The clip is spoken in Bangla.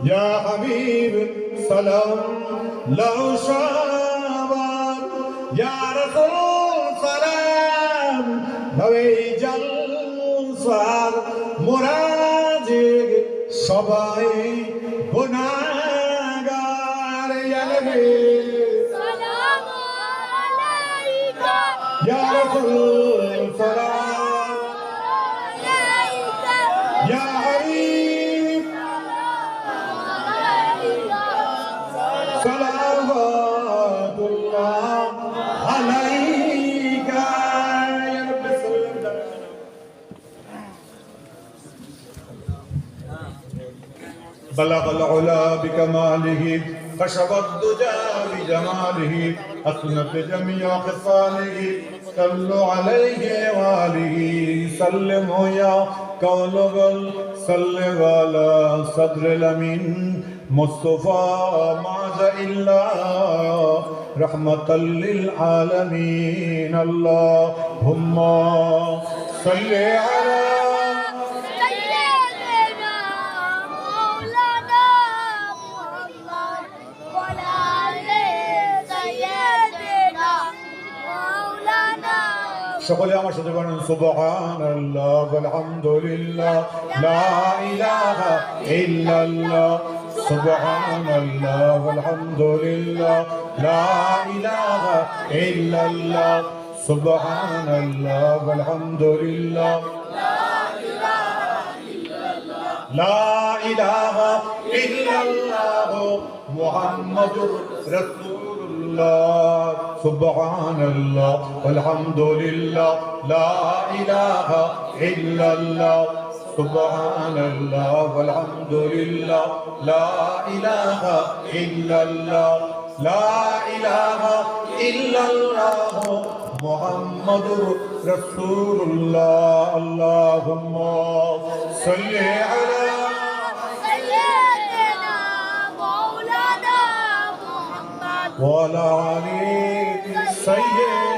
ইয়া হাবিব সালাম লাহু শাবাত ইয়া রাসূল সালাম নবী জালসার মুরাজিক সবাই গুনাহগার ইয়া নবী সালাম আলাইকা ইয়া রাসূল সালাম আলাইকা ইয়া হাবিব সালাওয়াতুল্লাহ আলাইকা ইয়া রাব্বি সাল্লাম بلغ العلا بكماله كشف الدجى بجماله أثنت جميع خصاله صلوا عليه وآله سلموا يا كون بل صل على صدر الأمين مصطفى ما جاء إلا رحمة للعالمين اللهم صل على সকলে আমার সাথে বলেন সুবহানাল্লাহ আলহামদুলিল্লাহ লা ইলাহা ইল্লাল্লাহ সুবহানাল্লাহ আলহামদুলিল্লাহ লা ইলাহা ইল্লাল্লাহ সুবহানাল্লাহ আলহামদুলিল্লাহ লা ইলাহা ইল্লাল্লাহ মুহাম্মাদুর রাসূলুল্লাহ সুবহানাল্লাহ আলহামদুলিল্লাহ লা ইলাহা ইল্লাল্লাহ সুবহানাল্লাহ আলহামদুলিল্লাহ লা ইলাহা ইল্লাল্লাহ লা ইলাহা ইল্লাল্লাহ মুহাম্মাদুর রাসূলুল্লাহ আল্লাহুম্মা সাল্লি আলা وعلى آل سيدنا